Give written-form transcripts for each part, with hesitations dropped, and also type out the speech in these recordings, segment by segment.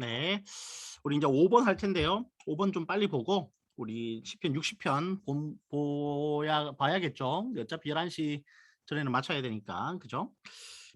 네. 우리 이제 5번 할 텐데요. 5번 좀 빨리 보고 우리 시편 60편 봐야겠죠. 어차피 11시 전에는 맞춰야 되니까. 그죠?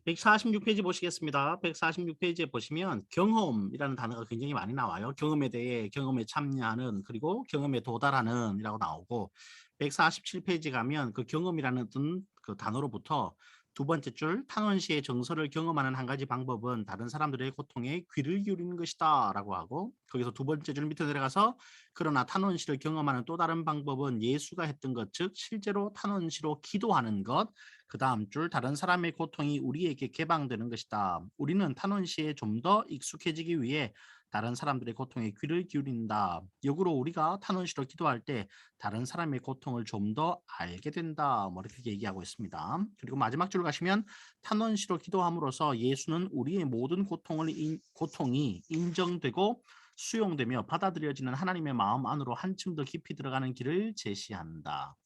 146 페이지 보시겠습니다. 146 페이지에 보시면 경험이라는 단어가 굉장히 많이 나와요. 경험에 대해 경험에 참여하는 그리고 경험에 도달하는 이라고 나오고 147 페이지 가면 그 경험이라는 어떤 그 단어로부터 두 번째 줄 탄원 시의 정서를 경험하는 한 가지 방법은 다른 사람들의 고통에 귀를 기울이는 것이다라고 하고 거기서 두 번째 줄 밑에 내려가서 그러나 탄원 시를 경험하는 또 다른 방법은 예수가 했던 것, 즉 실제로 탄원 시로 기도하는 것. 그 다음 줄 다른 사람의 고통이 우리에게 개방되는 것이다. 우리는 탄원 시에 좀 더 익숙해지기 위해 다른 사람들의 고통에 귀를 기울인다. 역으로 우리가 탄원 시로 기도할 때 다른 사람의 고통을 좀 더 알게 된다. 뭐 이렇게 얘기하고 있습니다. 그리고 마지막 줄 가시면 탄원시로 기도함으로써 예수는 우리의 모든 고통이 인정되고 수용되며 받아들여지는 하나님의 마음 안으로 한층 더 깊이 들어가는 길을 제시한다.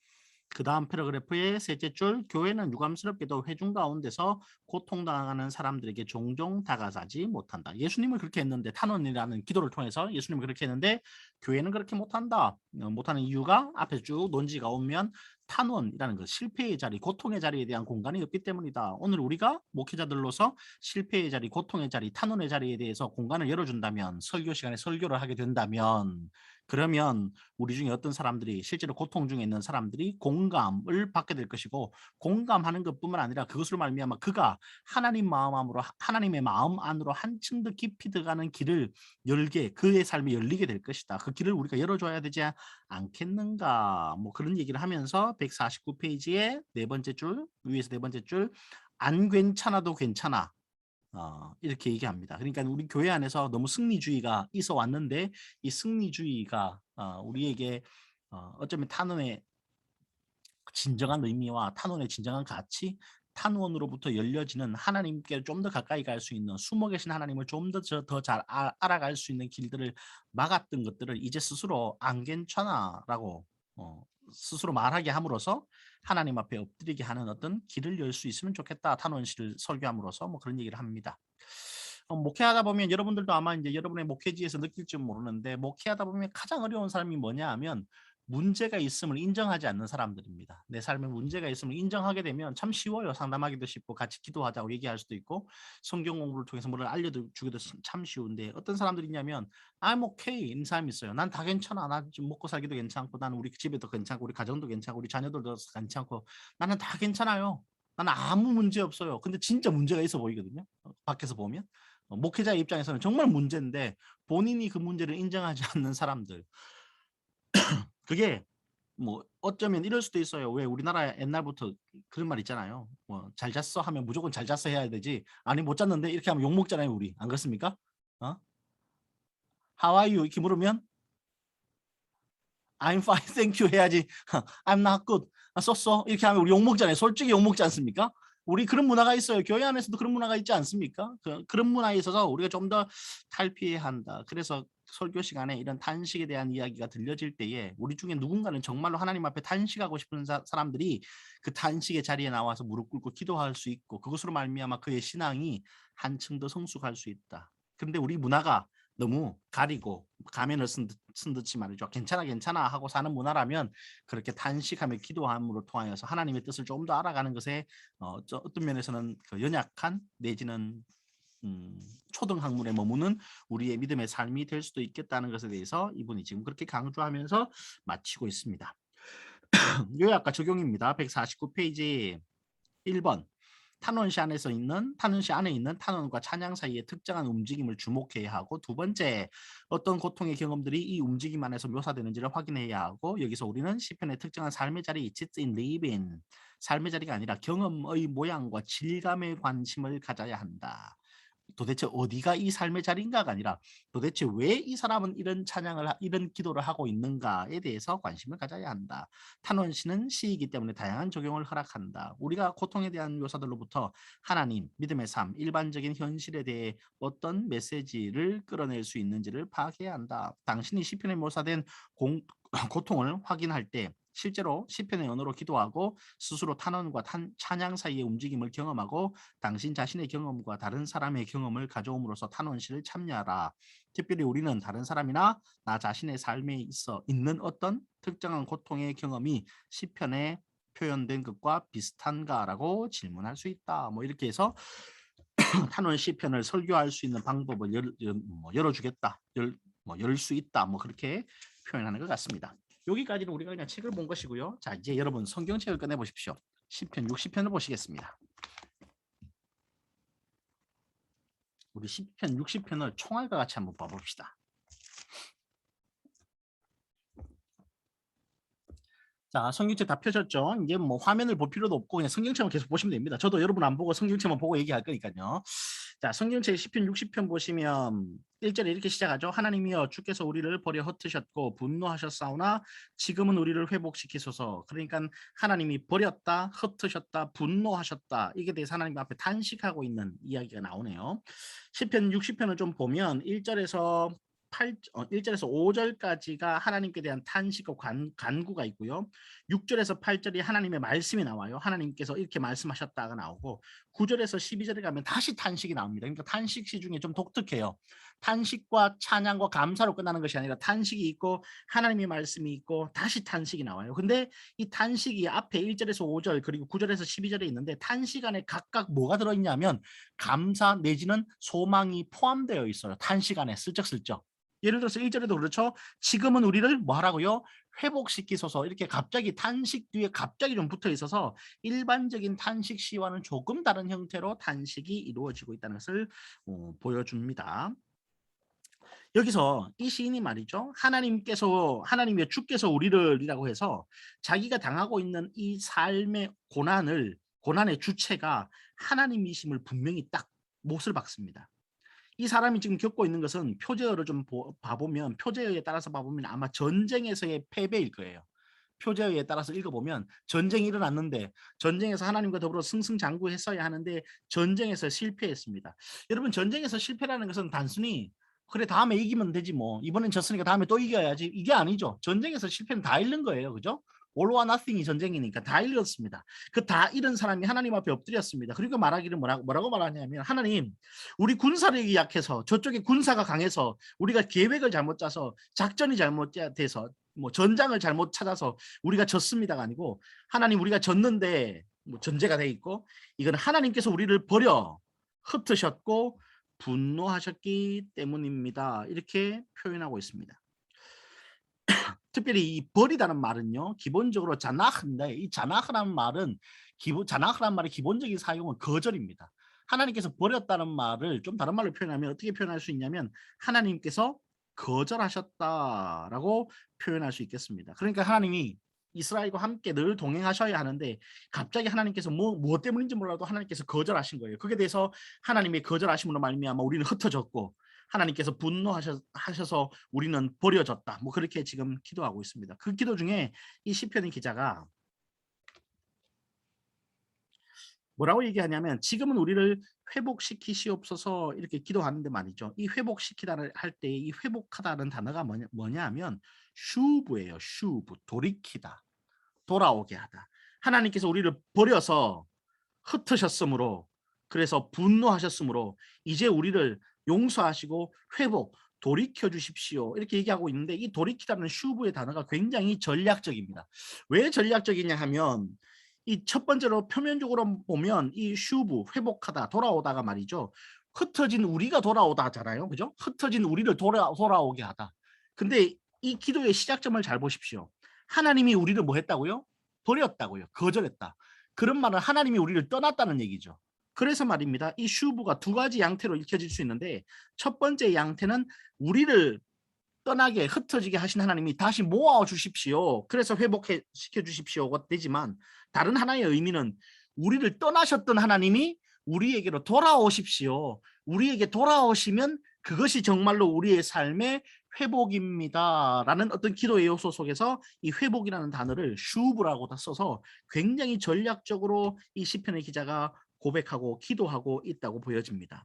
그 다음 패러그래프의 셋째 줄, 교회는 유감스럽게도 회중 가운데서 고통당하는 사람들에게 종종 다가서지 못한다. 예수님은 그렇게 했는데 탄원이라는 기도를 통해서 예수님은 그렇게 했는데 교회는 그렇게 못한다. 못하는 이유가 앞에 쭉 논지가 오면 탄원이라는 것, 실패의 자리, 고통의 자리에 대한 공간이 없기 때문이다. 오늘 우리가 목회자들로서 실패의 자리, 고통의 자리, 탄원의 자리에 대해서 공간을 열어준다면 설교 시간에 설교를 하게 된다면 그러면 우리 중에 어떤 사람들이 실제로 고통 중에 있는 사람들이 공감을 받게 될 것이고 공감하는 것뿐만 아니라 그것으로 말미암아 그가 하나님의 마음 안으로 한층 더 깊이 들어가는 길을 열게 그의 삶이 열리게 될 것이다. 그 길을 우리가 열어줘야 되지 않겠는가? 뭐 그런 얘기를 하면서 149 페이지의 네 번째 줄 위에서 네 번째 줄 안 괜찮아도 괜찮아. 이렇게 얘기합니다. 그러니까 우리 교회 안에서 너무 승리주의가 있어 왔는데 이 승리주의가 우리에게 어쩌면 탄원의 진정한 의미와 탄원의 진정한 가치, 탄원으로부터 열려지는 하나님께 좀 더 가까이 갈 수 있는 숨어 계신 하나님을 좀 더 잘 알아갈 수 있는 길들을 막았던 것들을 이제 스스로 안 괜찮아라고 어, 스스로 말하게 함으로써 하나님 앞에 엎드리게 하는 어떤 길을 열 수 있으면 좋겠다. 탄원시를 설교함으로써 뭐 그런 얘기를 합니다. 목회하다 보면 여러분들도 아마 이제 여러분의 목회지에서 느낄지 모르는데 목회하다 보면 가장 어려운 사람이 뭐냐 하면 문제가 있음을 인정하지 않는 사람들입니다. 내 삶에 문제가 있음을 인정하게 되면 참 쉬워요. 상담하기도 쉽고 같이 기도하자고 얘기할 수도 있고 성경 공부를 통해서 뭐를 알려주기도 참 쉬운데 어떤 사람들이 있냐면 I'm okay 이런 사람이 있어요. 난 다 괜찮아. 나 지금 먹고 살기도 괜찮고 나는 우리 집에도 괜찮고 우리 가정도 괜찮고 우리 자녀들도 괜찮고 나는 다 괜찮아요. 나는 아무 문제 없어요. 근데 진짜 문제가 있어 보이거든요. 밖에서 보면. 목회자 입장에서는 정말 문제인데 본인이 그 문제를 인정하지 않는 사람들. 그게 뭐 어쩌면 이럴 수도 있어요. 왜 우리나라 옛날부터 그런 말 있잖아요. 뭐 "잘 잤어?" 하면 무조건 "잘 잤어." 해야 되지 "아니 못 잤는데." 이렇게 하면 욕 먹잖아요 우리. 안 그렇습니까? 어? "How are you?" 이렇게 물으면 "I'm fine, thank you." 해야지 "I'm not good. so so." 이렇게 하면 우리 욕 먹잖아요. 솔직히 욕 먹지 않습니까? 우리 그런 문화가 있어요. 교회 안에서도 그런 문화가 있지 않습니까? 그런 문화에 있어서 우리가 좀 더 탈피해야 한다. 그래서 설교 시간에 이런 탄식에 대한 이야기가 들려질 때에 우리 중에 누군가는 정말로 하나님 앞에 탄식하고 싶은 사람들이 그 탄식의 자리에 나와서 무릎 꿇고 기도할 수 있고 그것으로 말미암아 그의 신앙이 한층 더 성숙할 수 있다. 그런데 우리 문화가 너무 가리고 가면을 쓴 듯이 말이죠. "괜찮아, 괜찮아." 하고 사는 문화라면 그렇게 탄식하며 기도함으로 통하여서 하나님의 뜻을 좀 더 알아가는 것에 어떤 면에서는 그 연약한 내지는 초등 학문에 머무는 우리의 믿음의 삶이 될 수도 있겠다는 것에 대해서 이분이 지금 그렇게 강조하면서 마치고 있습니다. 요약과 적용입니다. 149 페이지 1번 탄원시 안에 있는 탄원과 찬양 사이의 특정한 움직임을 주목해야 하고 두 번째 어떤 고통의 경험들이 이 움직임 안에서 묘사되는지를 확인해야 하고 여기서 우리는 시편의 특정한 삶의 자리 sits in living 삶의 자리가 아니라 경험의 모양과 질감에 관심을 가져야 한다. 도대체 어디가 이 삶의 자리인가가 아니라 도대체 왜 이 사람은 이런 기도를 하고 있는가에 대해서 관심을 가져야 한다. 탄원 시는 시이기 때문에 다양한 적용을 허락한다. 우리가 고통에 대한 묘사들로부터 하나님, 믿음의 삶, 일반적인 현실에 대해 어떤 메시지를 끌어낼 수 있는지를 파악해야 한다. 당신이 시편에 묘사된 공, 고통을 확인할 때 실제로 시편의 언어로 기도하고 스스로 탄원과 찬양 사이의 움직임을 경험하고 당신 자신의 경험과 다른 사람의 경험을 가져옴으로써 탄원시를 참여하라. 특별히 우리는 다른 사람이나 나 자신의 삶에 있어 있는 어떤 특정한 고통의 경험이 시편에 표현된 것과 비슷한가라고 질문할 수 있다. 뭐 이렇게 해서 탄원 시편을 설교할 수 있는 방법을 열어주겠다. 열 수 있다. 뭐 그렇게 표현하는 것 같습니다. 여기까지는 우리가 그냥 책을 본 것이고요. 자, 이제 여러분 성경책을 꺼내 보십시오. 시편 60편을 보시겠습니다. 우리 시편 60편을 총알과 같이 한번 봐봅시다. 자, 성경책 다 펴졌죠? 이제 뭐 화면을 볼 필요도 없고 그냥 성경책만 계속 보시면 됩니다. 저도 여러분 안 보고 성경책만 보고 얘기할 거니까요. 자, 성경책 시편 60편 보시면 1절에 이렇게 시작하죠. 하나님이여 주께서 우리를 버려 흩으셨고 분노하셨사오나 지금은 우리를 회복시키소서. 그러니까 하나님이 버렸다, 흩으셨다, 분노하셨다. 이게 대해서 하나님 앞에 탄식하고 있는 이야기가 나오네요. 시편 60편을 좀 보면 1절에서 1절에서 5절까지가 하나님께 대한 탄식과 간구가 있고요. 6절에서 8절이 하나님의 말씀이 나와요. 하나님께서 이렇게 말씀하셨다가 나오고 9절에서 12절에 가면 다시 탄식이 나옵니다. 그러니까 탄식시 중에 좀 독특해요. 탄식과 찬양과 감사로 끝나는 것이 아니라 탄식이 있고 하나님의 말씀이 있고 다시 탄식이 나와요. 근데 이 탄식이 앞에 1절에서 5절 그리고 9절에서 12절에 있는데 탄식 안에 각각 뭐가 들어있냐면 감사 내지는 소망이 포함되어 있어요. 탄식 안에 슬쩍슬쩍. 예를 들어서 1절에도 그렇죠. 지금은 우리를 뭐 하라고요? 회복시키소서. 이렇게 갑자기 탄식 뒤에 갑자기 좀 붙어 있어서 일반적인 탄식 시와는 조금 다른 형태로 탄식이 이루어지고 있다는 것을 보여줍니다. 여기서 이 시인이 말이죠. 하나님의 주께서 우리를이라고 해서 자기가 당하고 있는 이 삶의 고난의 주체가 하나님이심을 분명히 딱 못을 박습니다. 이 사람이 지금 겪고 있는 것은 표제어를 좀 봐보면 표제어에 따라서 봐보면 아마 전쟁에서의 패배일 거예요. 표제어에 따라서 읽어보면 전쟁이 일어났는데 전쟁에서 하나님과 더불어 승승장구했어야 하는데 전쟁에서 실패했습니다. 여러분 전쟁에서 실패라는 것은 단순히 그래 다음에 이기면 되지 뭐 이번엔 졌으니까 다음에 또 이겨야지 이게 아니죠. 전쟁에서 실패는 다 잃는 거예요. 그죠? all or nothing이 전쟁이니까 다 잃었습니다. 그 다 잃은 사람이 하나님 앞에 엎드렸습니다. 그리고 말하기를 뭐라고 말하냐면 하나님 우리 군사력이 약해서 저쪽에 군사가 강해서 우리가 계획을 잘못 짜서 작전이 잘못돼서 뭐 전장을 잘못 찾아서 우리가 졌습니다가 아니고 하나님 우리가 졌는데 뭐 전제가 돼 있고 이건 하나님께서 우리를 버려 흩으셨고 분노하셨기 때문입니다. 이렇게 표현하고 있습니다. 특별히 이 버리다는 말은요. 기본적으로 자나흐인데 이 자나흐라는 말은 자나흐라는 말의 기본적인 사용은 거절입니다. 하나님께서 버렸다는 말을 좀 다른 말로 표현하면 어떻게 표현할 수 있냐면 하나님께서 거절하셨다라고 표현할 수 있겠습니다. 그러니까 하나님이 이스라엘과 함께 늘 동행하셔야 하는데 갑자기 하나님께서 무엇 때문인지 몰라도 하나님께서 거절하신 거예요. 그게 대해서 하나님의 거절하심으로 말미암아 우리는 흩어졌고 하나님께서 분노하셔서 우리는 버려졌다. 뭐 그렇게 지금 기도하고 있습니다. 그 기도 중에 이 시편의 기자가 뭐라고 얘기하냐면 지금은 우리를 회복시키시옵소서 이렇게 기도하는데 말이죠. 이 회복시키다를 할 때 이 회복하다는 단어가 뭐냐 하면 슈브예요. 슈브 돌이키다. 돌아오게 하다. 하나님께서 우리를 버려서 흩으셨으므로 그래서 분노하셨으므로 이제 우리를 용서하시고 회복 돌이켜 주십시오. 이렇게 얘기하고 있는데 이 돌이키다는 슈브의 단어가 굉장히 전략적입니다. 왜 전략적이냐 하면 이 첫 번째로 표면적으로 보면 이 슈브 회복하다 돌아오다가 말이죠. 흩어진 우리가 돌아오다 하잖아요. 그죠? 흩어진 우리를 돌아오게 하다. 근데 이 기도의 시작점을 잘 보십시오. 하나님이 우리를 뭐 했다고요? 버렸다고요. 거절했다. 그런 말은 하나님이 우리를 떠났다는 얘기죠. 그래서 말입니다. 이 슈브가 두 가지 양태로 읽혀질 수 있는데 첫 번째 양태는 우리를 떠나게 흩어지게 하신 하나님이 다시 모아 주십시오. 그래서 회복시켜 주십시오가 되지만 다른 하나의 의미는 우리를 떠나셨던 하나님이 우리에게로 돌아오십시오. 우리에게 돌아오시면 그것이 정말로 우리의 삶의 회복입니다라는 어떤 기도의 요소 속에서 이 회복이라는 단어를 슈브라고 써서 굉장히 전략적으로 이 시편의 기자가 고백하고 기도하고 있다고 보여집니다.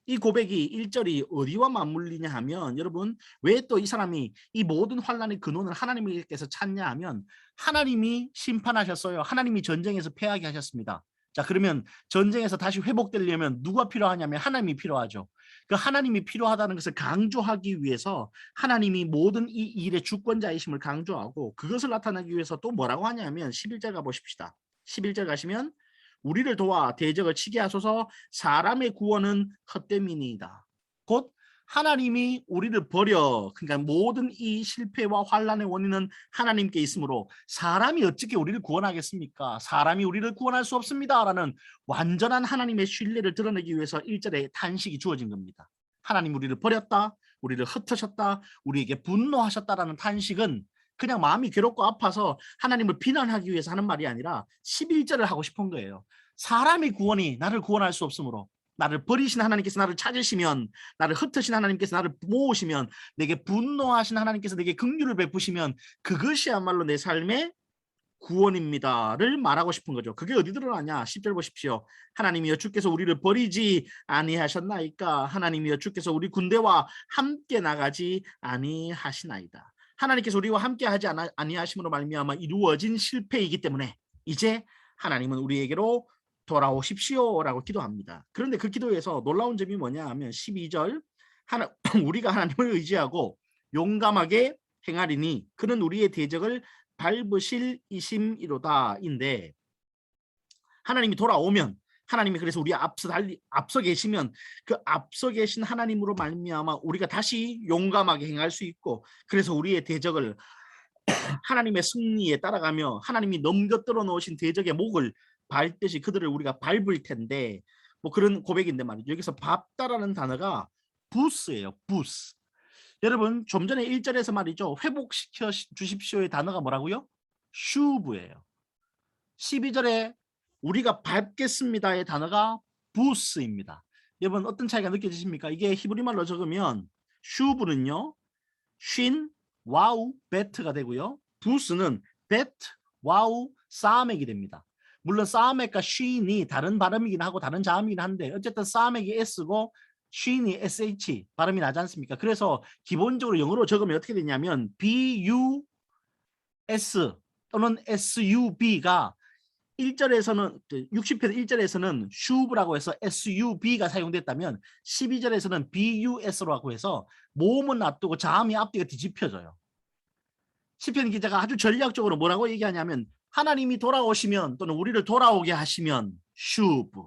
이 고백이 1절이 어디와 맞물리냐 하면 여러분 왜 또 이 사람이 이 모든 환란의 근원을 하나님께서 찾냐 하면 하나님이 심판하셨어요. 하나님이 전쟁에서 패하게 하셨습니다. 자 그러면 전쟁에서 다시 회복되려면 누가 필요하냐면 하나님이 필요하죠. 그 하나님이 필요하다는 것을 강조하기 위해서 하나님이 모든 이 일의 주권자이심을 강조하고 그것을 나타내기 위해서 또 뭐라고 하냐면 11절 가보십시다. 11절 가시면 우리를 도와 대적을 치게 하소서 사람의 구원은 헛됨이니이다. 곧 하나님이 우리를 버려 그러니까 모든 이 실패와 환란의 원인은 하나님께 있으므로 사람이 어떻게 우리를 구원하겠습니까? 사람이 우리를 구원할 수 없습니다라는 완전한 하나님의 신뢰를 드러내기 위해서 1절에 탄식이 주어진 겁니다. 하나님 우리를 버렸다. 우리를 흩으셨다. 우리에게 분노하셨다라는 탄식은 그냥 마음이 괴롭고 아파서 하나님을 비난하기 위해서 하는 말이 아니라 11절을 하고 싶은 거예요. 사람의 구원이 나를 구원할 수 없으므로 나를 버리신 하나님께서 나를 찾으시면 나를 흩으신 하나님께서 나를 모으시면 내게 분노하신 하나님께서 내게 긍휼을 베푸시면 그것이야말로 내 삶의 구원입니다를 말하고 싶은 거죠. 그게 어디 드러나냐? 10절 보십시오. 하나님이여 주께서 우리를 버리지 아니하셨나이까? 하나님이여 주께서 우리 군대와 함께 나가지 아니하시나이다. 하나님께서 우리와 함께 하지 아니하심으로 말미암아 이루어진 실패이기 때문에 이제 하나님은 우리에게로 돌아오십시오라고 기도합니다. 그런데 그 기도에서 놀라운 점이 뭐냐 하면 12절 우리가 하나님을 의지하고 용감하게 행하리니 그는 우리의 대적을 밟으실 이심이로다인데 하나님이 돌아오면 하나님이 그래서 우리 앞서 계시면 그 앞서 계신 하나님으로 말미암아 우리가 다시 용감하게 행할 수 있고 그래서 우리의 대적을 하나님의 승리에 따라가며 하나님이 넘겨들어 놓으신 대적의 목을 밟듯이 그들을 우리가 밟을 텐데 뭐 그런 고백인데 말이죠. 여기서 밟다라는 단어가 부스예요. 부스. 여러분 좀 전에 1절에서 말이죠. 회복시켜 주십시오의 단어가 뭐라고요? 슈브예요. 12절에 우리가 밟겠습니다의 단어가 부스입니다. 여러분 어떤 차이가 느껴지십니까? 이게 히브리 말로 적으면 슈브는요. 쉰, 와우, 베트가 되고요. 부스는 베트, 와우, 사멕이 됩니다. 물론 사멕과 쉰이 다른 발음이긴 하고 다른 자음이긴 한데 어쨌든 사멕이 S고 쉰이 SH 발음이 나지 않습니까? 그래서 기본적으로 영어로 적으면 어떻게 되냐면 BUS 또는 SUB가 1절에서는 60편 1절에서는 슈브라고 해서 SUB가 사용됐다면 12절에서는 BUS라고 해서 모음은 놔두고 자음이 앞뒤가 뒤집혀져요. 시편 기자가 아주 전략적으로 뭐라고 얘기하냐면 하나님이 돌아오시면 또는 우리를 돌아오게 하시면 슈브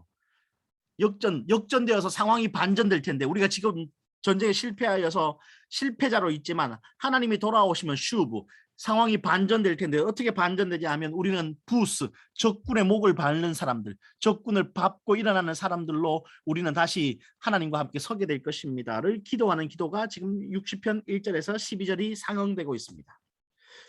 역전되어서 상황이 반전될 텐데 우리가 지금 전쟁에 실패하여서 실패자로 있지만 하나님이 돌아오시면 슈브 상황이 반전될 텐데 어떻게 반전되냐 하면 우리는 부스 적군의 목을 밟는 사람들 적군을 밟고 일어나는 사람들로 우리는 다시 하나님과 함께 서게 될 것입니다를 기도하는 기도가 지금 60편 1절에서 12절이 상응되고 있습니다.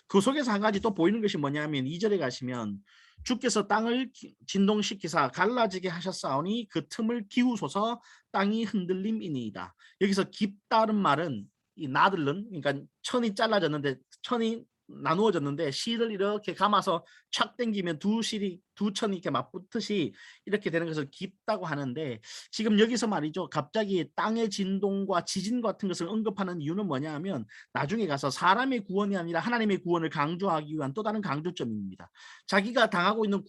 그 속에서 한 가지 또 보이는 것이 뭐냐면 2절에 가시면 주께서 땅을 진동시키사 갈라지게 하셨사오니 그 틈을 기우소서 땅이 흔들림이니이다. 여기서 깊다는 말은 이 나들른 그러니까 천이 잘라졌는데 천이 나누어졌는데 실을 이렇게 감아서 착 당기면 두 천이 이렇게 맞붙듯이 이렇게 되는 것을 깊다고 하는데 지금 여기서 말이죠. 갑자기 땅의 진동과 지진 같은 것을 언급하는 이유는 뭐냐 하면 나중에 가서 사람의 구원이 아니라 하나님의 구원을 강조하기 위한 또 다른 강조점입니다. 자기가 당하고 있는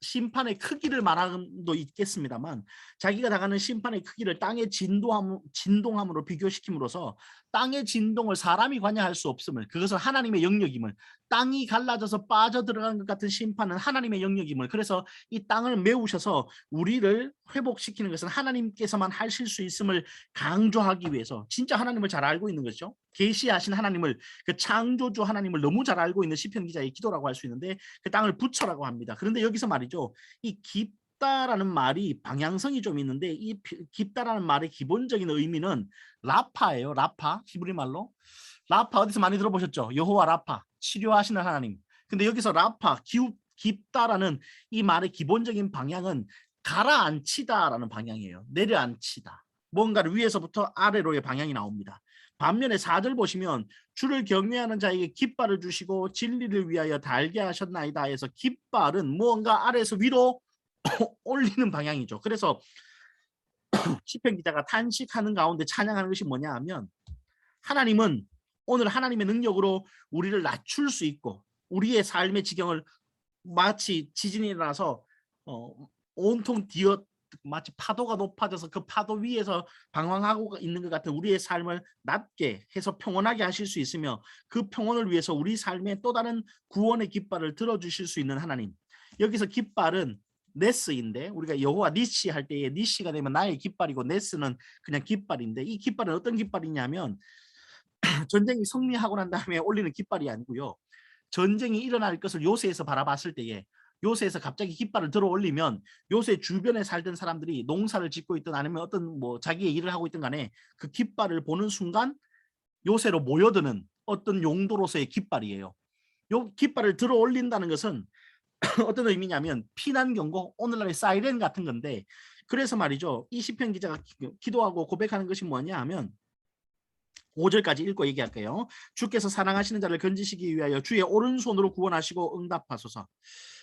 심판의 크기를 말하는 도 있겠습니다만 자기가 당하는 심판의 크기를 땅의 진동함으로 비교시킴으로써 땅의 진동을 사람이 관여할 수 없음을 그것은 하나님의 영역임을 땅이 갈라져서 빠져들어간 것 같은 심판은 하나님의 영역임을 그래서 이 땅을 메우셔서 우리를 회복시키는 것은 하나님께서만 하실 수 있음을 강조하기 위해서 진짜 하나님을 잘 알고 있는 거죠. 계시하신 하나님을 그 창조주 하나님을 너무 잘 알고 있는 시편 기자의 기도라고 할 수 있는데 그 땅을 부처라고 합니다. 그런데 여기서 말이죠. 이 깊다라는 말이 방향성이 좀 있는데 이 깊다라는 말의 기본적인 의미는 라파예요. 라파 히브리 말로 라파 어디서 많이 들어보셨죠? 여호와 라파 치료하시는 하나님. 근데 여기서 라파 깊다라는 이 말의 기본적인 방향은 가라앉히다라는 방향이에요. 내려앉히다. 뭔가를 위에서부터 아래로의 방향이 나옵니다. 반면에 4절 보시면 주를 경외하는 자에게 깃발을 주시고 진리를 위하여 달게 하셨나이다 해서 깃발은 무언가 아래에서 위로 올리는 방향이죠. 그래서 시편 기자가 탄식하는 가운데 찬양하는 것이 뭐냐 하면 하나님은 오늘 하나님의 능력으로 우리를 낮출 수 있고 우리의 삶의 지경을 마치 지진이 일어나서 온통 뒤어 마치 파도가 높아져서 그 파도 위에서 방황하고 있는 것 같은 우리의 삶을 낮게 해서 평온하게 하실 수 있으며 그 평온을 위해서 우리 삶에 또 다른 구원의 깃발을 들어주실 수 있는 하나님. 여기서 깃발은 네스인데 우리가 여호와 니시 할 때에 니시가 되면 나의 깃발이고 네스는 그냥 깃발인데 이 깃발은 어떤 깃발이냐면 전쟁이 승리하고 난 다음에 올리는 깃발이 아니고요. 전쟁이 일어날 것을 요새에서 바라봤을 때에 요새에서 갑자기 깃발을 들어 올리면 요새 주변에 살던 사람들이 농사를 짓고 있든 아니면 어떤 뭐 자기의 일을 하고 있든 간에 그 깃발을 보는 순간 요새로 모여드는 어떤 용도로서의 깃발이에요. 요 깃발을 들어 올린다는 것은 어떤 의미냐면 피난 경고, 오늘날의 사이렌 같은 건데 그래서 말이죠. 이 시편 기자가 기도하고 고백하는 것이 뭐냐 하면 5절까지 읽고 얘기할게요. 주께서 사랑하시는 자를 건지시기 위하여 주의 오른손으로 구원하시고 응답하소서.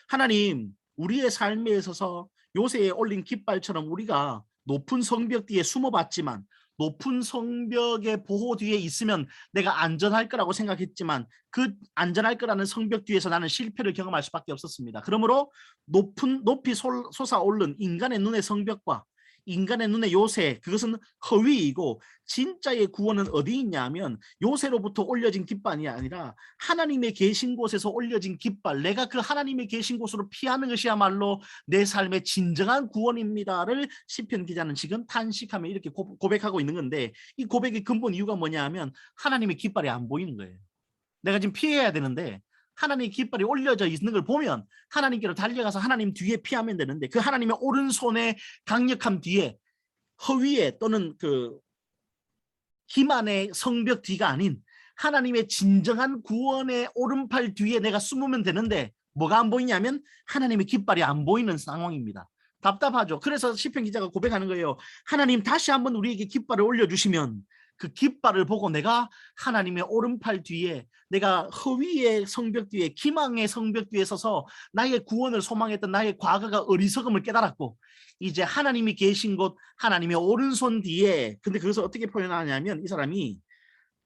하나님, 우리의 삶에 있어서 요새에 올린 깃발처럼 우리가 높은 성벽 뒤에 숨어봤지만 높은 성벽의 보호 뒤에 있으면 내가 안전할 거라고 생각했지만 그 안전할 거라는 성벽 뒤에서 나는 실패를 경험할 수밖에 없었습니다. 그러므로 높이 솟아오른 인간의 눈의 성벽과 인간의 눈에 요새 그것은 허위이고 진짜의 구원은 어디 있냐면 요새로부터 올려진 깃발이 아니라 하나님의 계신 곳에서 올려진 깃발, 내가 그 하나님의 계신 곳으로 피하는 것이야말로 내 삶의 진정한 구원입니다를 시편 기자는 지금 탄식하며 이렇게 고백하고 있는 건데 이 고백의 근본 이유가 뭐냐 하면 하나님의 깃발이 안 보이는 거예요. 내가 지금 피해야 되는데 하나님의 깃발이 올려져 있는 걸 보면 하나님께로 달려가서 하나님 뒤에 피하면 되는데 그 하나님의 오른손의 강력함 뒤에 허위에 또는 그 기만의 성벽 뒤가 아닌 하나님의 진정한 구원의 오른팔 뒤에 내가 숨으면 되는데 뭐가 안 보이냐면 하나님의 깃발이 안 보이는 상황입니다. 답답하죠. 그래서 시편 기자가 고백하는 거예요. 하나님 다시 한번 우리에게 깃발을 올려주시면 그 깃발을 보고 내가 하나님의 오른팔 뒤에 내가 허위의 성벽 뒤에 기망의 성벽 뒤에 서서 나의 구원을 소망했던 나의 과거가 어리석음을 깨달았고 이제 하나님이 계신 곳 하나님의 오른손 뒤에 근데 그것을 어떻게 표현하냐면 이 사람이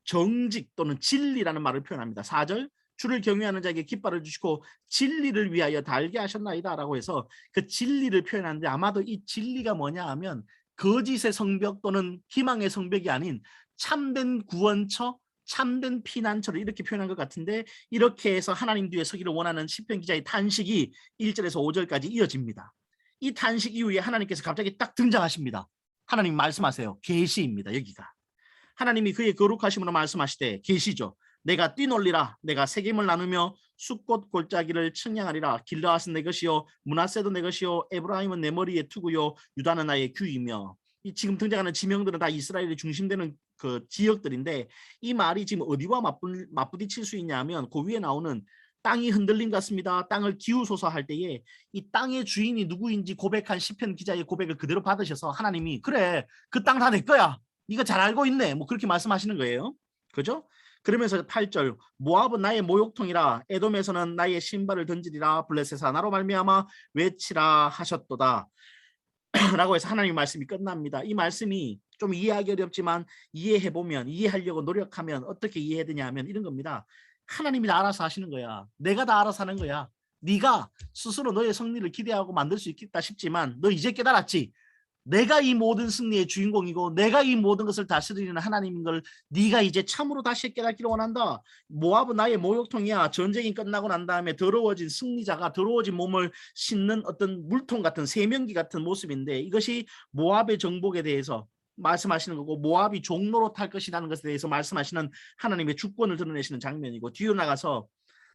정직 또는 진리라는 말을 표현합니다. 4절 주를 경외하는 자에게 깃발을 주시고 진리를 위하여 달게 하셨나이다 라고 해서 그 진리를 표현하는데 아마도 이 진리가 뭐냐 하면 거짓의 성벽 또는 희망의 성벽이 아닌 참된 구원처 참된 피난처를 이렇게 표현한 것 같은데 이렇게 해서 하나님 뒤에 서기를 원하는 시편 기자의 탄식이 1절에서 5절까지 이어집니다. 이 탄식 이후에 하나님께서 갑자기 딱 등장하십니다. 하나님 말씀하세요. 계시입니다. 여기가 하나님이 그의 거룩하심으로 말씀하시되 계시죠. 내가 뛰놀리라 내가 세겜을 나누며 숫꽃 골짜기를 청량하리라. 길르앗은 내 것이요 므낫세도 내 것이요 에브라임은 내 머리에 투구요 유다는 나의 규이며 이 지금 등장하는 지명들은 다 이스라엘이 중심되는 그 지역들인데 이 말이 지금 어디와 맞부딪힐 수 있냐면 그 위에 나오는 땅이 흔들림 같습니다. 땅을 기우소서 할 때에 이 땅의 주인이 누구인지 고백한 시편 기자의 고백을 그대로 받으셔서 하나님이 그래 그 땅 다 내 거야. 네가 잘 알고 있네. 뭐 그렇게 말씀하시는 거예요. 그죠? 그러면서 8절 모압은 나의 모욕통이라 에돔에서는 나의 신발을 던지리라 블레셋아 나로 말미암아 외치라 하셨도다 라고 해서 하나님의 말씀이 끝납니다. 이 말씀이 좀 이해하기 어렵지만 이해해보면 이해하려고 노력하면 어떻게 이해해야 되냐 하면 이런 겁니다. 하나님이 다 알아서 하시는 거야. 내가 다 알아서 하는 거야. 네가 스스로 너의 승리를 기대하고 만들 수 있겠다 싶지만 너 이제 깨달았지. 내가 이 모든 승리의 주인공이고 내가 이 모든 것을 다스리는 하나님인 걸 네가 이제 참으로 다시 깨닫기를 원한다. 모압은 나의 모욕통이야. 전쟁이 끝나고 난 다음에 더러워진 승리자가 더러워진 몸을 씻는 어떤 물통 같은 세면기 같은 모습인데 이것이 모압의 정복에 대해서 말씀하시는 거고 모압이 종로로 탈 것이라는 것에 대해서 말씀하시는 하나님의 주권을 드러내시는 장면이고 뒤로 나가서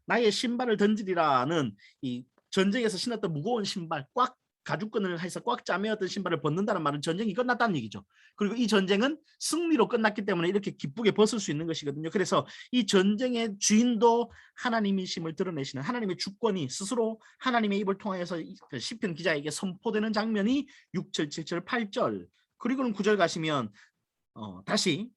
나의 신발을 던지리라는 이 전쟁에서 신었던 무거운 신발 꽉 가죽끈을 해서 꽉 짜매었던 신발을 벗는다는 말은 전쟁이 끝났다는 얘기죠. 그리고 이 전쟁은 승리로 끝났기 때문에 이렇게 기쁘게 벗을 수 있는 것이거든요. 그래서 이 전쟁의 주인도 하나님이심을 드러내시는 하나님의 주권이 스스로 하나님의 입을 통하여서 시편 기자에게 선포되는 장면이 6절, 7절, 8절 그리고는 9절 가시면 다시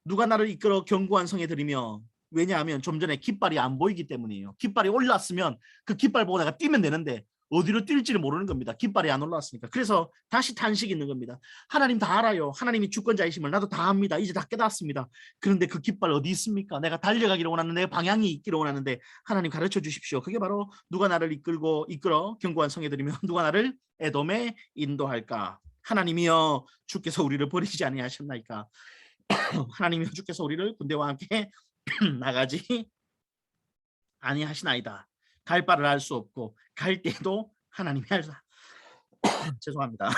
누가 나를 이끌어 견고한 성에 들이며 왜냐하면 좀 전에 깃발이 안 보이기 때문이에요. 깃발이 올랐으면 그 깃발 보고 내가 뛰면 되는데 어디로 뛸지를 모르는 겁니다. 깃발이 안 올라왔으니까. 그래서 다시 탄식이 있는 겁니다. 하나님 다 알아요. 하나님이 주권자이심을 나도 다 압니다. 이제 다 깨닫습니다. 그런데 그 깃발 어디 있습니까? 내가 달려가기를 원하는데, 방향이 있기를 원하는데 하나님 가르쳐 주십시오. 그게 바로 누가 나를 이끌어 견고한 성에 들이며 누가 나를 에돔에 인도할까? 하나님이여 주께서 우리를 버리지 아니하셨나이까? 하나님이여 주께서 우리를 군대와 함께 나가지 아니하시나이다. 갈 바를 알 수 없고 갈 때도 하나님이 알다. 죄송합니다.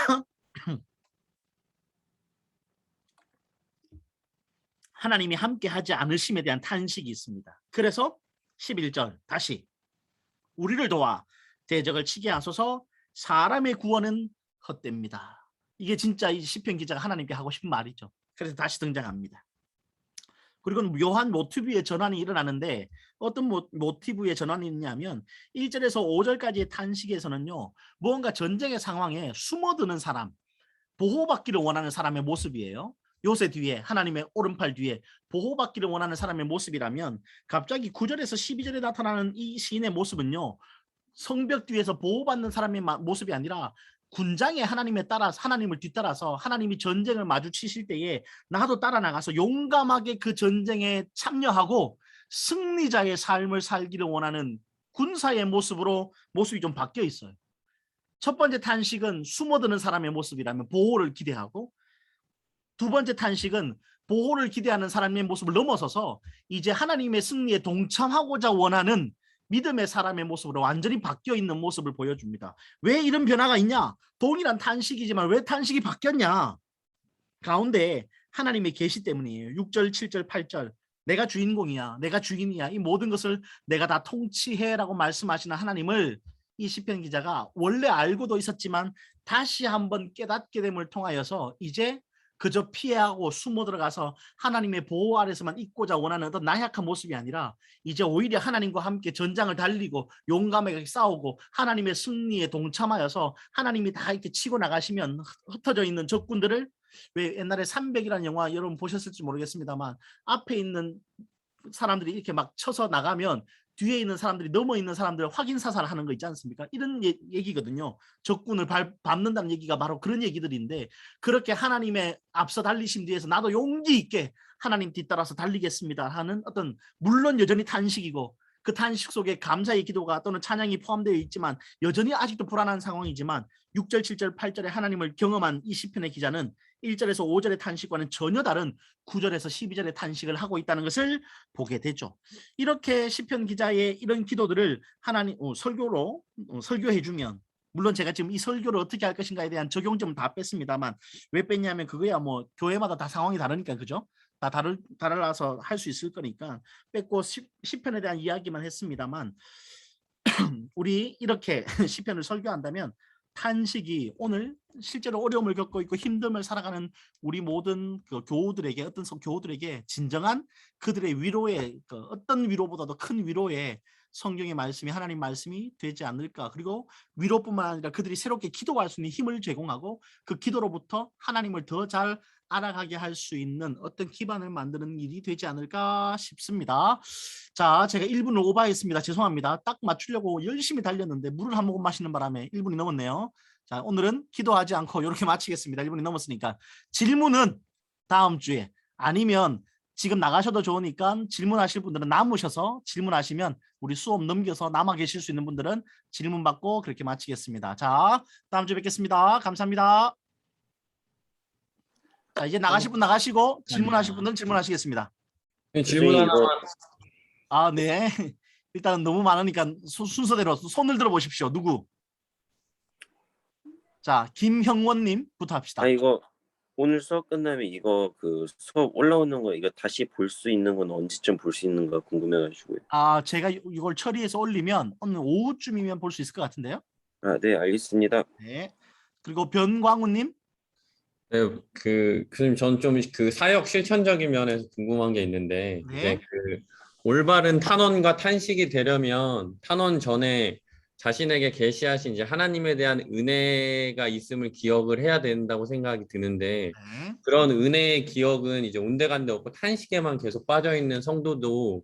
하나님이 함께 하지 않으심에 대한 탄식이 있습니다. 그래서 11절 다시 우리를 도와 대적을 치게 하소서. 사람의 구원은 헛됩니다. 이게 진짜 이 시편 기자가 하나님께 하고 싶은 말이죠. 그래서 다시 등장합니다. 그리고 묘한 모티브의 전환이 일어나는데 어떤 모티브의 전환이 있냐면 1절에서 5절까지의 탄식에서는요. 무언가 전쟁의 상황에 숨어드는 사람, 보호받기를 원하는 사람의 모습이에요. 요새 뒤에 하나님의 오른팔 뒤에 보호받기를 원하는 사람의 모습이라면 갑자기 9절에서 12절에 나타나는 이 시인의 모습은요. 성벽 뒤에서 보호받는 사람의 모습이 아니라 군장에 하나님을 뒤따라서 하나님이 전쟁을 마주치실 때에 나도 따라 나가서 용감하게 그 전쟁에 참여하고 승리자의 삶을 살기를 원하는 군사의 모습이 좀 바뀌어 있어요. 첫 번째 탄식은 숨어드는 사람의 모습이라면 보호를 기대하고, 두 번째 탄식은 보호를 기대하는 사람의 모습을 넘어서서 이제 하나님의 승리에 동참하고자 원하는 믿음의 사람의 모습으로 완전히 바뀌어 있는 모습을 보여줍니다. 왜 이런 변화가 있냐? 동일한 탄식이지만 왜 탄식이 바뀌었냐? 가운데 하나님의 계시 때문이에요. 6절, 7절, 8절. 내가 주인공이야. 내가 주인이야. 이 모든 것을 내가 다 통치해라고 말씀하시는 하나님을 이 시편 기자가 원래 알고도 있었지만 다시 한번 깨닫게 됨을 통하여서 이제 그저 피해하고 숨어 들어가서 하나님의 보호 아래서만 있고자 원하는 어떤 나약한 모습이 아니라 이제 오히려 하나님과 함께 전장을 달리고 용감하게 싸우고 하나님의 승리에 동참하여서 하나님이 다 이렇게 치고 나가시면 흩어져 있는 적군들을, 왜 옛날에 300이라는 영화 여러분 보셨을지 모르겠습니다만 앞에 있는 사람들이 이렇게 막 쳐서 나가면 뒤에 있는 사람들이 넘어 있는 사람들 확인 사살을 하는 거 있지 않습니까? 이런 얘기거든요. 적군을 밟는다는 얘기가 바로 그런 얘기들인데, 그렇게 하나님의 앞서 달리심 뒤에서 나도 용기 있게 하나님 뒤따라서 달리겠습니다 하는 어떤, 물론 여전히 탄식이고 그 탄식 속에 감사의 기도가 또는 찬양이 포함되어 있지만 여전히 아직도 불안한 상황이지만 6절, 7절, 8절에 하나님을 경험한 이 시편의 기자는 1절에서 5절의 탄식과는 전혀 다른 9절에서 12절의 탄식을 하고 있다는 것을 보게 되죠. 이렇게 시편 기자의 이런 기도들을 하나님 설교로 설교해주면, 물론 제가 지금 이 설교를 어떻게 할 것인가에 대한 적용점을 다 뺐습니다만, 왜 뺐냐면 그거야 뭐 교회마다 다 상황이 다르니까, 그죠? 다 달라서 할 수 있을 거니까 뺐고 시편에 대한 이야기만 했습니다만 우리 이렇게 시편을 설교한다면 탄식이 오늘 실제로 어려움을 겪고 있고 힘듦을 살아가는 우리 모든 그 교우들에게, 어떤 교우들에게 진정한 그들의 위로의 어떤 위로보다도 큰 위로의 성경의 말씀이, 하나님 말씀이 되지 않을까. 그리고 위로뿐만 아니라 그들이 새롭게 기도할 수 있는 힘을 제공하고 그 기도로부터 하나님을 더 잘 알아가게 할 수 있는 어떤 기반을 만드는 일이 되지 않을까 싶습니다. 자, 제가 1분을 오버했습니다. 죄송합니다. 딱 맞추려고 열심히 달렸는데 물을 한 모금 마시는 바람에 1분이 넘었네요. 자, 오늘은 기도하지 않고 이렇게 마치겠습니다. 1분이 넘었으니까. 질문은 다음 주에, 아니면 지금 나가셔도 좋으니까 질문하실 분들은 남으셔서 질문하시면 우리 수업 넘겨서 남아 계실 수 있는 분들은 질문 받고 그렇게 마치겠습니다. 자, 다음 주에 뵙겠습니다. 감사합니다. 자, 이제 나가실 분 나가시고 질문하실 분들은 질문하시겠습니다. 질문 하나. 아, 네. 일단은 너무 많으니까 순서대로 손을 들어 보십시오. 누구? 자, 김형원님부터 합시다. 아, 이거 오늘 수업 끝나면 이거 그 수업 올라오는 거 이거 다시 볼 수 있는 건 언제쯤 볼 수 있는가 궁금해가지고요. 아, 제가 이걸 처리해서 올리면 오늘 오후쯤이면 볼 수 있을 것 같은데요. 아, 네, 알겠습니다. 네. 그리고 변광우님. 네, 교수님, 전 좀 그 사역 실천적인 면에서 궁금한 게 있는데, 네. 이제 그 올바른 탄원과 탄식이 되려면 탄원 전에 자신에게 계시하신 이제 하나님에 대한 은혜가 있음을 기억을 해야 된다고 생각이 드는데, 네. 그런 은혜의 기억은 이제 온데간데 없고 탄식에만 계속 빠져 있는 성도도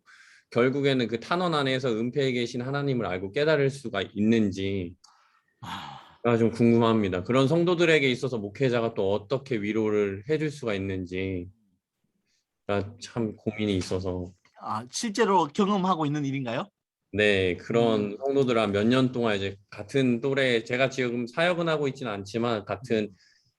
결국에는 그 탄원 안에서 은폐에 계신 하나님을 알고 깨달을 수가 있는지. 가 좀 궁금합니다. 그런 성도들에게 있어서 목회자가 또 어떻게 위로를 해줄 수가 있는지 참 고민이 있어서. 실제로 경험하고 있는 일인가요? 네, 그런 성도들 한 몇 년 동안 이제 같은 또래, 제가 지금 사역은 하고 있지는 않지만 같은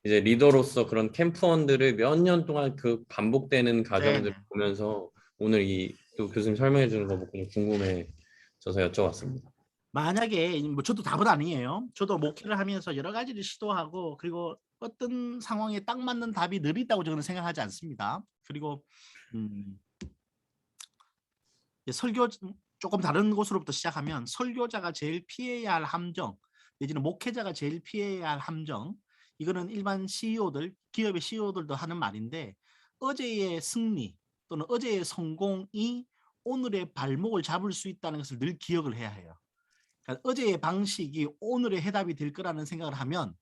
이제 리더로서 그런 캠프원들을 몇 년 동안 그 반복되는 과정들을 네네. 보면서 오늘 이 또 교수님 설명해 주는 거 보고 좀 궁금해져서 여쭤봤습니다. 만약에 뭐 저도 답은 아니에요. 저도 목회를 하면서 여러 가지를 시도하고 그리고 어떤 상황에 딱 맞는 답이 늘 있다고 저는 생각하지 않습니다. 그리고 음, 설교 조금 다른 곳으로부터 시작하면 설교자가 제일 피해야 할 함정 내지는 목회자가 제일 피해야 할 함정 이거는 일반 CEO들 기업의 CEO들도 하는 말인데 어제의 승리 또는 어제의 성공이 오늘의 발목을 잡을 수 있다는 것을 늘 기억을 해야 해요. 그러니까 어제의 방식이 오늘의 해답이 될 거라는 생각을 하면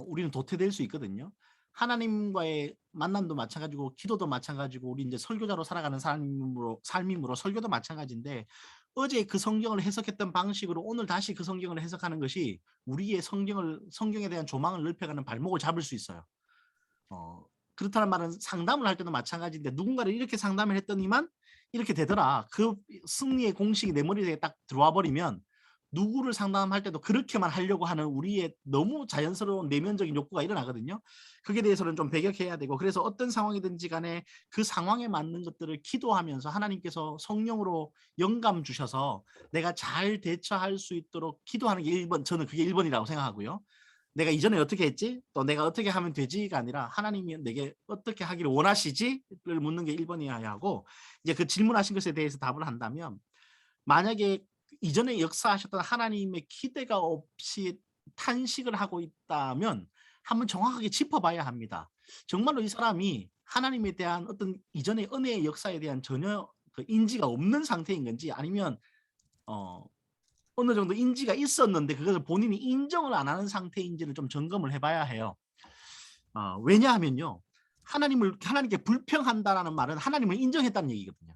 우리는 도태될 수 있거든요. 하나님과의 만남도 마찬가지고 기도도 마찬가지고 우리 이제 설교자로 살아가는 삶이므로 설교도 마찬가지인데 어제 그 성경을 해석했던 방식으로 오늘 다시 그 성경을 해석하는 것이 우리의 성경에 대한 조망을 넓혀가는 발목을 잡을 수 있어요. 그렇다는 말은 상담을 할 때도 마찬가지인데 누군가를 이렇게 상담을 했더니만 이렇게 되더라. 그 승리의 공식이 내 머리에 딱 들어와 버리면 누구를 상담할 때도 그렇게만 하려고 하는 우리의 너무 자연스러운 내면적인 욕구가 일어나거든요. 그게 대해서는 좀 배격해야 되고 그래서 어떤 상황이든지 간에 그 상황에 맞는 것들을 기도하면서 하나님께서 성령으로 영감 주셔서 내가 잘 대처할 수 있도록 기도하는 게 1번, 저는 그게 1번이라고 생각하고요. 내가 이전에 어떻게 했지? 또 내가 어떻게 하면 되지가 아니라 하나님이 내게 어떻게 하기를 원하시지?를 묻는 게 1번이어야 하고 이제 그 질문하신 것에 대해서 답을 한다면 만약에 이전에 역사하셨던 하나님의 기대가 없이 탄식을 하고 있다면 한번 정확하게 짚어봐야 합니다. 정말로 이 사람이 하나님에 대한 어떤 이전의 은혜의 역사에 대한 전혀 그 인지가 없는 상태인 건지 아니면 어느 정도 인지가 있었는데 그것을 본인이 인정을 안 하는 상태인지를 좀 점검을 해봐야 해요. 왜냐하면요. 하나님께 불평한다라는 말은 하나님을 인정했다는 얘기거든요.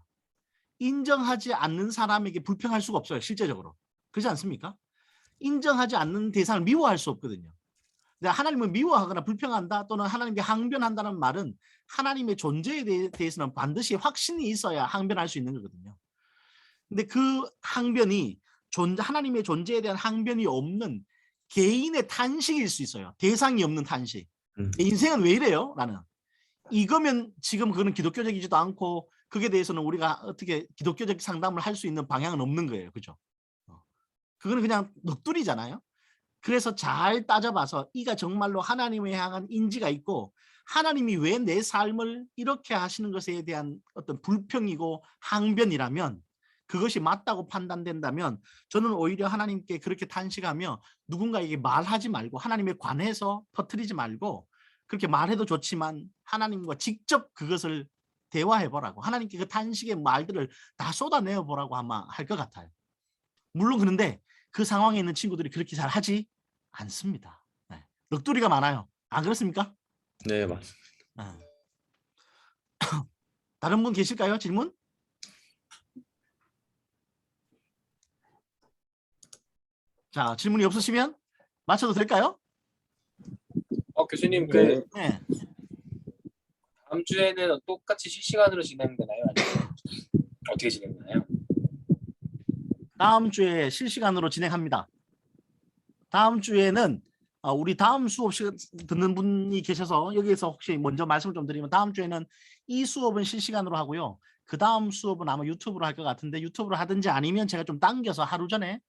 인정하지 않는 사람에게 불평할 수가 없어요. 실제적으로. 그렇지 않습니까? 인정하지 않는 대상을 미워할 수 없거든요. 하나님을 미워하거나 불평한다 또는 하나님께 항변한다는 말은 하나님의 존재에 대해서는 반드시 확신이 있어야 항변할 수 있는 거거든요. 근데 그 항변이 하나님의 존재에 대한 항변이 없는 개인의 탄식일 수 있어요. 대상이 없는 탄식. 내 인생은 왜 이래요? 나는. 이거면 지금 그거는 기독교적이지도 않고 그게 대해서는 우리가 어떻게 기독교적 상담을 할 수 있는 방향은 없는 거예요. 그죠? 그거는 그냥 넋두리잖아요. 그래서 잘 따져봐서 이가 정말로 하나님을 향한 인지가 있고 하나님이 왜 내 삶을 이렇게 하시는 것에 대한 어떤 불평이고 항변이라면 그것이 맞다고 판단된다면 저는 오히려 하나님께 그렇게 탄식하며 누군가에게 말하지 말고 하나님에 관해서 터뜨리지 말고 그렇게 말해도 좋지만 하나님과 직접 그것을 대화해보라고 하나님께 그 탄식의 말들을 다 쏟아내어 보라고 아마 할 것 같아요. 물론 그런데 그 상황에 있는 친구들이 그렇게 잘 하지 않습니다. 네. 넋두리가 많아요. 안 그렇습니까? 네, 맞습니다. 네. 다른 분 계실까요? 질문? 자, 질문이 없으시면 마쳐도 될까요? 교수님 네. 네. 다음 주에는 똑같이 실시간으로 진행되나요? 아니면 어떻게 진행되나요? 다음 주에 실시간으로 진행합니다. 다음 주에는 우리 다음 수업 시간 듣는 분이 계셔서 여기에서 혹시 먼저 말씀을 좀 드리면 다음 주에는 이 수업은 실시간으로 하고요. 그 다음 수업은 아마 유튜브로 할 것 같은데 유튜브로 하든지 아니면 제가 좀 당겨서 하루 전에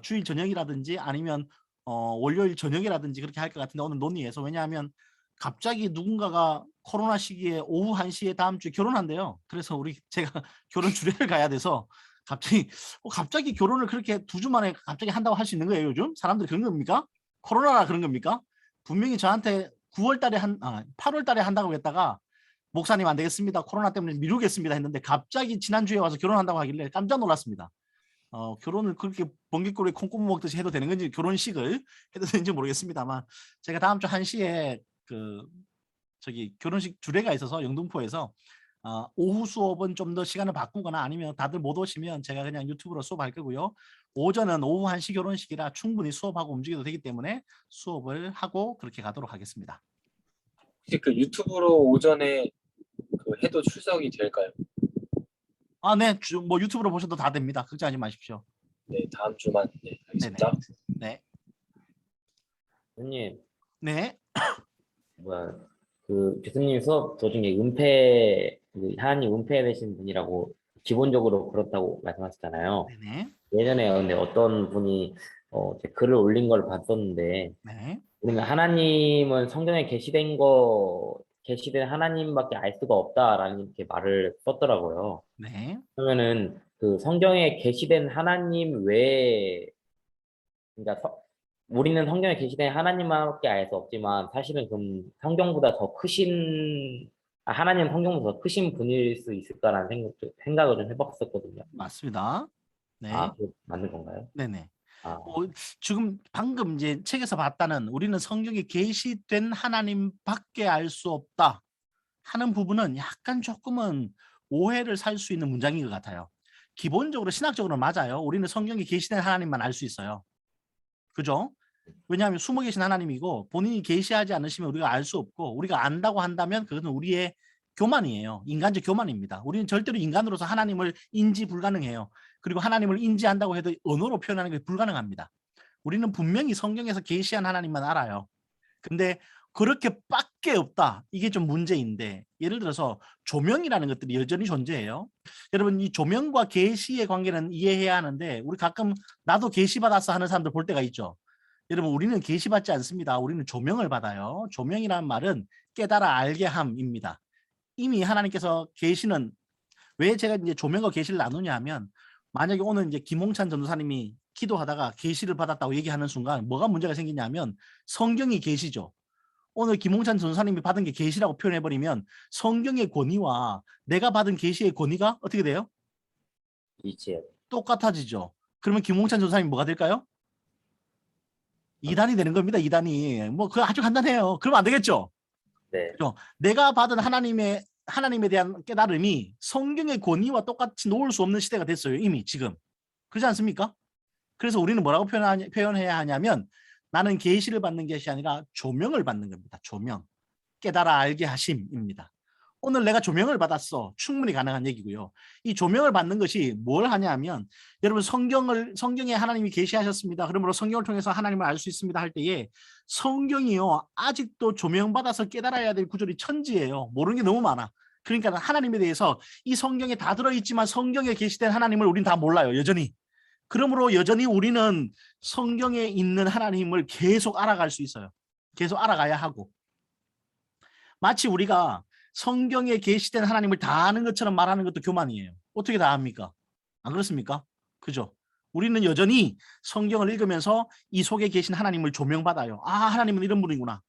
주일 저녁이라든지 아니면 월요일 저녁이라든지 그렇게 할 것 같은데 오늘 논의해서 왜냐하면 갑자기 누군가가 코로나 시기에 오후 1시에 다음 주에 결혼한대요. 그래서 제가 결혼 주례를 가야 돼서 갑자기 결혼을 그렇게 2주 만에 갑자기 한다고 할 수 있는 거예요, 요즘? 사람들이 그런 겁니까? 코로나라 그런 겁니까? 분명히 저한테 8월 달에 한다고 했다가 목사님 안 되겠습니다. 코로나 때문에 미루겠습니다 했는데 갑자기 지난주에 와서 결혼한다고 하길래 깜짝 놀랐습니다. 결혼을 그렇게 번개꿀에 콩고물 먹듯이 해도 되는 건지 결혼식을 해도 되는지 모르겠습니다만 제가 다음 주 1시에 결혼식 주례가 있어서 영등포에서 오후 수업은 좀 더 시간을 바꾸거나 아니면 다들 못 오시면 제가 그냥 유튜브로 수업할 거고요. 오전은 오후 1시 결혼식이라 충분히 수업하고 움직여도 되기 때문에 수업을 하고 그렇게 가도록 하겠습니다. 혹시 그 유튜브로 오전에 그 해도 출석이 될까요? 네. 뭐 유튜브로 보셔도 다 됩니다. 걱정하지 마십시오. 네, 다음 주만. 네, 네네. 알겠습니다. 네. 교수님, 네. 그 교수님 수업 도중에 하나님 은폐되신 분이라고 기본적으로 그렇다고 말씀하셨잖아요. 네네. 예전에 근데 어떤 분이 제 글을 올린 걸 봤었는데, 네. 우리는 하나님은 성경에 계시된 하나님밖에 알 수가 없다라는 이렇게 말을 썼더라고요. 네. 그러면은 그 성경에 계시된 하나님 외에, 그러니까 우리는 성경에 계시된 하나님밖에 알 수 없지만 사실은 그럼 성경보다 더 크신 하나님 성경보다 더 크신 분일 수 있을까라는 생각을 좀 해봤었거든요. 맞습니다. 네. 그거 맞는 건가요? 네네. 아, 지금 방금 이제 책에서 봤다는 우리는 성경에 계시된 하나님밖에 알 수 없다 하는 부분은 약간 조금은 오해를 살 수 있는 문장인 것 같아요. 기본적으로 신학적으로는 맞아요. 우리는 성경에 계시된 하나님만 알 수 있어요. 그죠? 왜냐하면 숨어 계신 하나님이고 본인이 계시하지 않으시면 우리가 알 수 없고 우리가 안다고 한다면 그것은 우리의 교만이에요. 인간적 교만입니다. 우리는 절대로 인간으로서 하나님을 인지 불가능해요. 그리고 하나님을 인지한다고 해도 언어로 표현하는 게 불가능합니다. 우리는 분명히 성경에서 계시한 하나님만 알아요. 근데 그렇게 밖에 없다. 이게 좀 문제인데 예를 들어서 조명이라는 것들이 여전히 존재해요. 여러분 이 조명과 계시의 관계는 이해해야 하는데 우리 가끔 나도 계시 받았어 하는 사람들 볼 때가 있죠. 여러분 우리는 계시 받지 않습니다. 우리는 조명을 받아요. 조명이라는 말은 깨달아 알게 함입니다. 이미 하나님께서 계시는 왜 제가 이제 조명과 계시를 나누냐 하면 만약에 오늘 이제 김홍찬 전도사님이 기도하다가 계시를 받았다고 얘기하는 순간 뭐가 문제가 생기냐면 성경이 계시죠. 오늘 김홍찬 전도사님이 받은 게 계시라고 표현해버리면 성경의 권위와 내가 받은 계시의 권위가 어떻게 돼요? 이치요. 똑같아지죠. 그러면 김홍찬 전도사님이 뭐가 될까요? 이단이 되는 겁니다. 이단이. 뭐 그거 아주 간단해요. 그러면 안 되겠죠. 네. 그죠? 내가 받은 하나님에 대한 깨달음이 성경의 권위와 똑같이 놓을 수 없는 시대가 됐어요. 이미 지금. 그렇지 않습니까? 그래서 우리는 뭐라고 표현해야 하냐면 나는 계시를 받는 것이 아니라 조명을 받는 겁니다. 조명. 깨달아 알게 하심입니다. 오늘 내가 조명을 받았어. 충분히 가능한 얘기고요. 이 조명을 받는 것이 뭘 하냐면 여러분 성경에 하나님이 계시하셨습니다. 그러므로 성경을 통해서 하나님을 알 수 있습니다 할 때에 성경이요. 아직도 조명받아서 깨달아야 될 구절이 천지예요. 모르는 게 너무 많아. 그러니까 하나님에 대해서 이 성경에 다 들어있지만 성경에 계시된 하나님을 우리는 다 몰라요. 여전히. 그러므로 여전히 우리는 성경에 있는 하나님을 계속 알아갈 수 있어요. 계속 알아가야 하고. 마치 우리가 성경에 계시된 하나님을 다 아는 것처럼 말하는 것도 교만이에요. 어떻게 다 압니까? 안 그렇습니까? 그죠? 우리는 여전히 성경을 읽으면서 이 속에 계신 하나님을 조명받아요. 하나님은 이런 분이구나.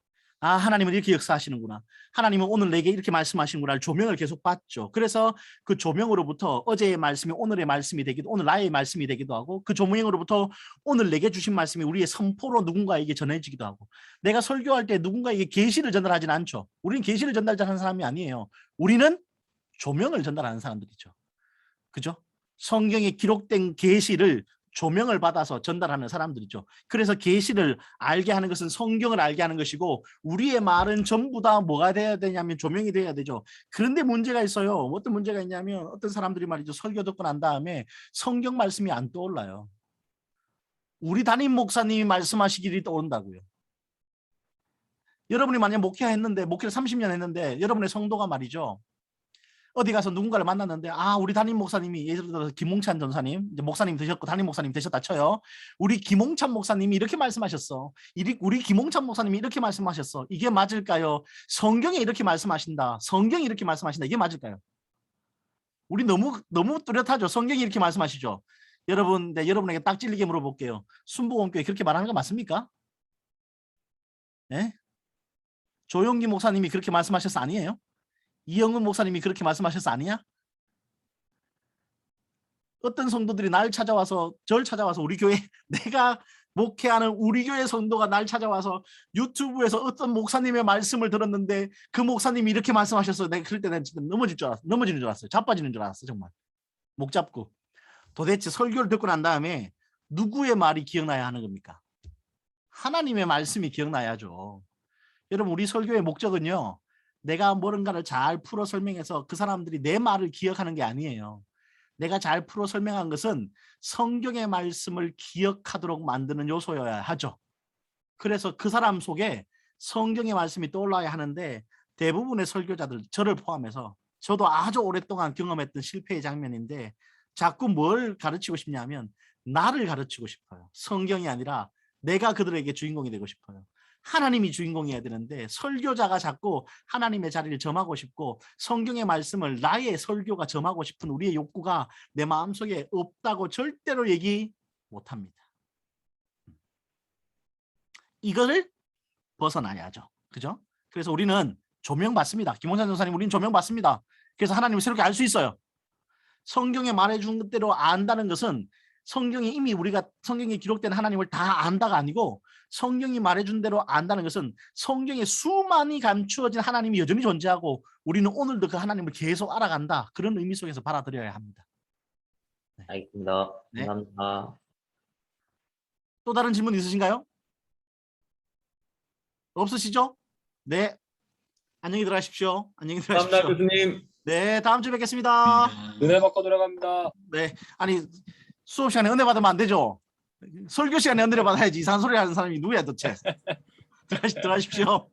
하나님은 이렇게 역사하시는구나. 하나님은 오늘 내게 이렇게 말씀하시는구나. 조명을 계속 받죠. 그래서 그 조명으로부터 어제의 말씀이 오늘의 말씀이 되기도, 오늘 나의 말씀이 되기도 하고, 그 조명으로부터 오늘 내게 주신 말씀이 우리의 선포로 누군가에게 전해지기도 하고, 내가 설교할 때 누군가에게 계시를 전달하진 않죠. 우리는 계시를 전달하는 사람이 아니에요. 우리는 조명을 전달하는 사람들이죠. 그죠? 성경에 기록된 계시를 조명을 받아서 전달하는 사람들이죠. 그래서 계시를 알게 하는 것은 성경을 알게 하는 것이고 우리의 말은 전부 다 뭐가 돼야 되냐면 조명이 돼야 되죠. 그런데 문제가 있어요. 어떤 문제가 있냐면 어떤 사람들이 말이죠. 설교 듣고 난 다음에 성경 말씀이 안 떠올라요. 우리 담임 목사님이 말씀하시기를 떠온다고요. 여러분이 만약 목회를 30년 했는데 여러분의 성도가 말이죠. 어디 가서 누군가를 만났는데 우리 담임 목사님이 예를 들어서 김홍찬 전사님 이제 목사님 되셨고 담임 목사님 되셨다 쳐요. 우리 김홍찬 목사님이 이렇게 말씀하셨어. 우리 김홍찬 목사님이 이렇게 말씀하셨어. 이게 맞을까요? 성경에 이렇게 말씀하신다. 성경이 이렇게 말씀하신다. 이게 맞을까요? 우리 너무 뚜렷하죠. 성경이 이렇게 말씀하시죠. 여러분, 여러분에게 딱 찔리게 물어볼게요. 순복음교회 그렇게 말하는 거 맞습니까? 네? 조용기 목사님이 그렇게 말씀하셨어 아니에요? 이영은 목사님이 그렇게 말씀하셨어 아니야? 어떤 성도들이 절 찾아와서 우리 교회 내가 목회하는 우리 교회 성도가 날 찾아와서 유튜브에서 어떤 목사님의 말씀을 들었는데 그 목사님이 이렇게 말씀하셨어. 내가 그럴 때 내가 진짜 넘어지는 줄 알았어요. 자빠지는 줄 알았어 정말. 목 잡고. 도대체 설교를 듣고 난 다음에 누구의 말이 기억나야 하는 겁니까? 하나님의 말씀이 기억나야죠. 여러분 우리 설교의 목적은요. 내가 뭔가를 잘 풀어 설명해서 그 사람들이 내 말을 기억하는 게 아니에요. 내가 잘 풀어 설명한 것은 성경의 말씀을 기억하도록 만드는 요소여야 하죠. 그래서 그 사람 속에 성경의 말씀이 떠올라야 하는데 대부분의 설교자들, 저를 포함해서 저도 아주 오랫동안 경험했던 실패의 장면인데 자꾸 뭘 가르치고 싶냐면 나를 가르치고 싶어요. 성경이 아니라 내가 그들에게 주인공이 되고 싶어요. 하나님이 주인공이어야 되는데 설교자가 자꾸 하나님의 자리를 점하고 싶고 성경의 말씀을 나의 설교가 점하고 싶은 우리의 욕구가 내 마음속에 없다고 절대로 얘기 못합니다. 이거를 벗어나야죠. 그죠? 그래서 우리는 조명받습니다. 김원찬 전사님 우리는 조명받습니다. 그래서 하나님을 새롭게 알 수 있어요. 성경에 말해준 대로 안다는 것은 성경에 이미 우리가 성경에 기록된 하나님을 다 안다가 아니고 성경이 말해준 대로 안다는 것은 성경에 수많이 감추어진 하나님이 여전히 존재하고 우리는 오늘도 그 하나님을 계속 알아간다. 그런 의미 속에서 받아들여야 합니다. 알겠습니다. 네. 감사합니다. 또 다른 질문 있으신가요? 없으시죠? 네. 안녕히 들어가십시오. 안녕히 감사합니다, 들어가십시오. 교수님. 네, 다음 주에 뵙겠습니다. 은혜 받고 들어갑니다. 네, 아니 수업 시간에 은혜 받으면 안 되죠. 설교 시간에 은혜를 받아야지. 이상한 소리 하는 사람이 누구야 도대체. 들어가십시오.